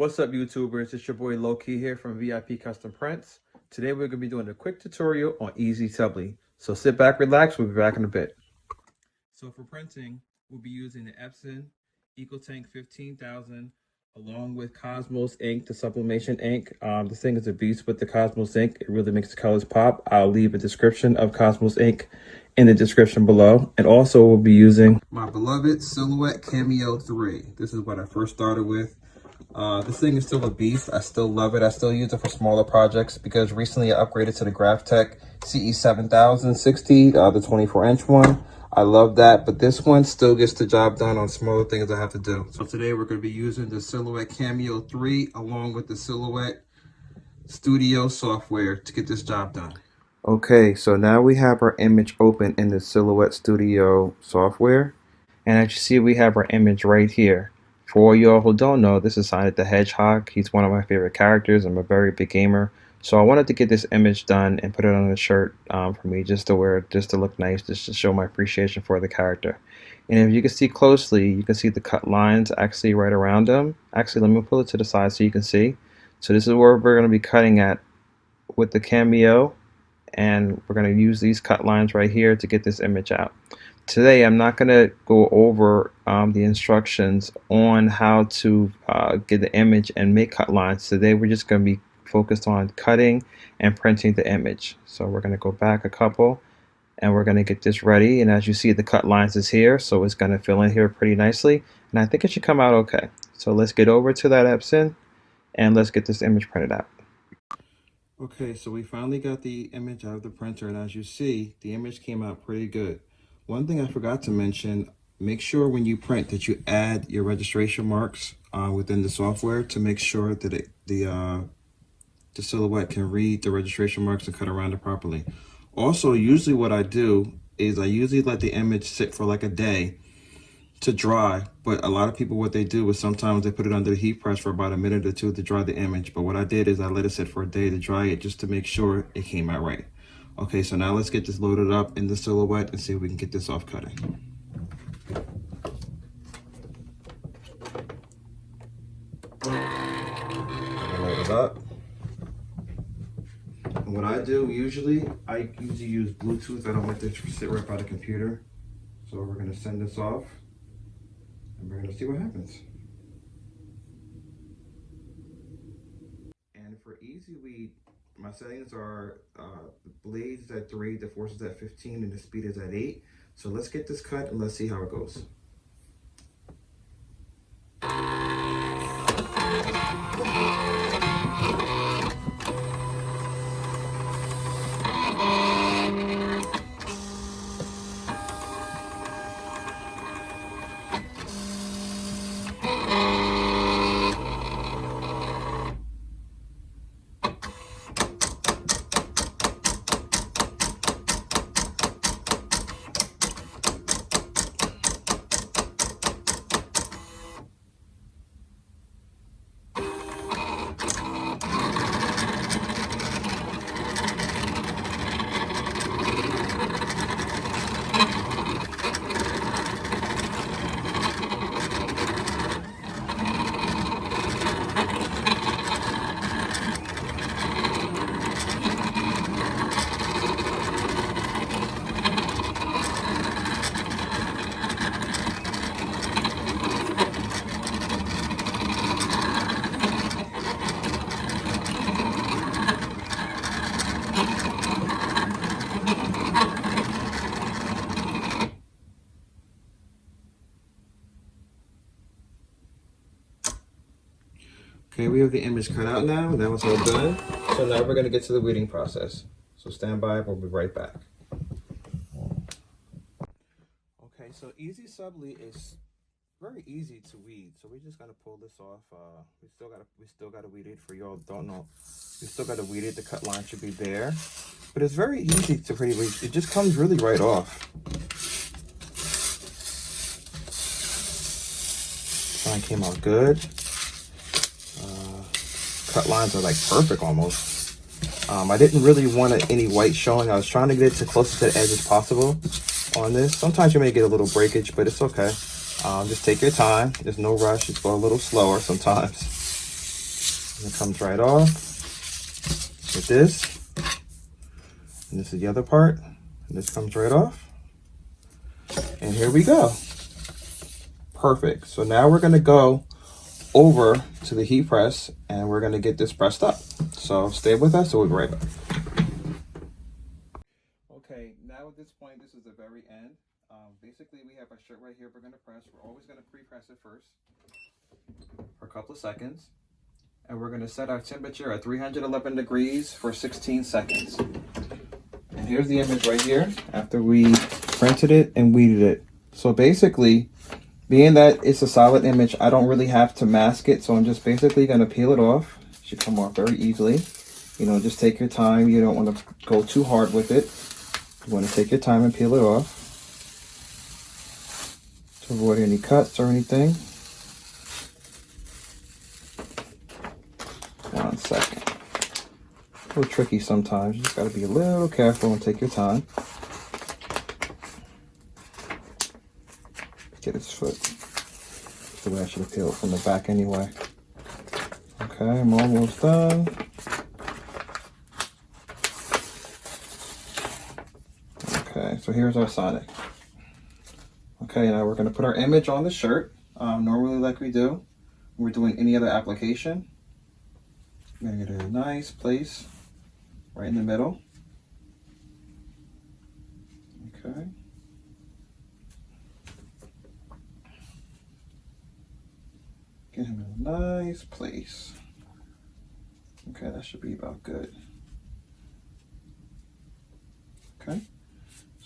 What's up, YouTubers? It's your boy Low-Key here from VIP Custom Prints. Today we're going to be doing a quick tutorial on Easysubli. So sit back, relax, we'll be back in a bit. So for printing, we'll be using the Epson EcoTank 15,000 along with Cosmos ink, the sublimation ink. This thing is a beast with the Cosmos ink. It really makes the colors pop. I'll leave a description of Cosmos ink in the description below. And also we'll be using my beloved Silhouette Cameo 3. This is what I first started with. This thing is still a beast. I still love it. I still use it for smaller projects because recently I upgraded to the Graphtec CE7060, the 24-inch one. I love that, but this one still gets the job done on smaller things I have to do. So today we're going to be using the Silhouette Cameo 3 along with the Silhouette Studio software to get this job done. Okay, so now we have our image open in the Silhouette Studio software. And as you see, we have our image right here. For all y'all who don't know, this is Sonic the Hedgehog. He's one of my favorite characters. I'm a very big gamer. So I wanted to get this image done and put it on a shirt for me just to wear, just to look nice, just to show my appreciation for the character. And if you can see closely, you can see the cut lines actually right around him. Actually, let me pull it to the side so you can see. So this is where we're going to be cutting at with the Cameo. And we're going to use these cut lines right here to get this image out. Today I'm not going to go over the instructions on how to get the image and make cut lines. Today we're just going to be focused on cutting and printing the image. So we're going to go back a couple and we're going to get this ready, and as you see, the cut lines is here, so it's going to fill in here pretty nicely, and I think it should come out okay. So let's get over to that Epson and let's get this image printed out. Okay, so we finally got the image out of the printer, and as you see, the image came out pretty good. One thing I forgot to mention, make sure when you print that you add your registration marks within the software to make sure that the Silhouette can read the registration marks and cut around it properly. Also, usually what I do is I usually let the image sit for like a day to dry, but a lot of people, what they do is sometimes they put it under the heat press for about a minute or two to dry the image. But what I did is I let it sit for a day to dry it just to make sure it came out right. Okay, so now let's get this loaded up in the Silhouette and see if we can get this off cutting. Load it up. And what I do usually, I usually use Bluetooth. I don't like to sit right by the computer. So we're gonna send this off and we're gonna see what happens. And for easy weed, my settings are the blades at 3, the force is at 15, and the speed is at 8. So let's get this cut and let's see how it goes. Okay, we have the image cut out now. That was all done. So now we're going to get to the weeding process. So stand by, we'll be right back. Okay, so Easysubli is very easy to weed. So we're just gonna pull this off. We still gotta weed it. For y'all don't know, we still gotta weed it. The cut line should be there, but it's very easy to pretty weed. It just comes really right off. Line came out good. Cut lines are like perfect almost. I didn't really want any white showing. I was trying to get it to close to the edge as possible on this. Sometimes you may get a little breakage, but it's okay. Just take your time. There's no rush. Just go a little slower sometimes. And it comes right off with this. And this is the other part. And this comes right off. And here we go. Perfect. So now we're going to go over to the heat press and we're going to get this pressed up. So stay with us, so we'll be right back. Okay, now at this point, this is the very end. Basically, we have our shirt right here we're going to press. We're always going to pre-press it first for a couple of seconds. And we're going to set our temperature at 311 degrees for 16 seconds. And here's the image right here after we printed it and weeded it. So basically, being that it's a solid image, I don't really have to mask it. So I'm just basically going to peel it off. It should come off very easily. You know, just take your time. You don't want to go too hard with it. You want to take your time and peel it off to avoid any cuts or anything. One second. A little tricky sometimes. You just got to be a little careful and take your time. Get his foot. That's the way I should have peeled from the back anyway. Okay, I'm almost done. Okay, so here's our Sonic. Okay, now we're going to put our image on the shirt. Normally like we do, when we're doing any other application. I'm going to get a nice place right in the middle. Okay. Get him in a nice place. Okay, that should be about good. Okay.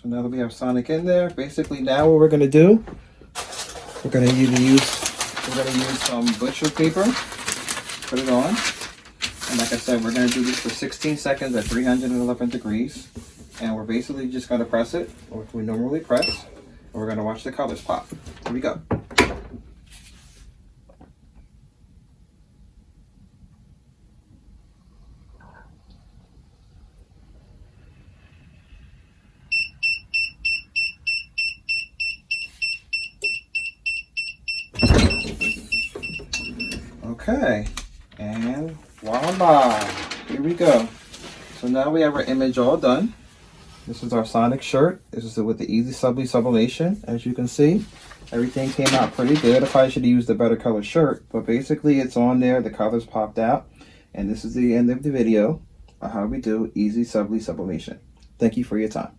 So now that we have Sonic in there, basically now what we're going to do, we're going to use some butcher paper, put it on. And like I said, we're going to do this for 16 seconds at 311 degrees. And we're basically just going to press it, like we normally press. And we're going to watch the colors pop. Here we go. Okay, and voila, here we go. So now we have our image all done. This is our Sonic shirt. This is with the Easysubli sublimation. As you can see, everything came out pretty good. I probably should have used a better color shirt, but basically it's on there. The colors popped out. And this is the end of the video of how we do Easysubli sublimation. Thank you for your time.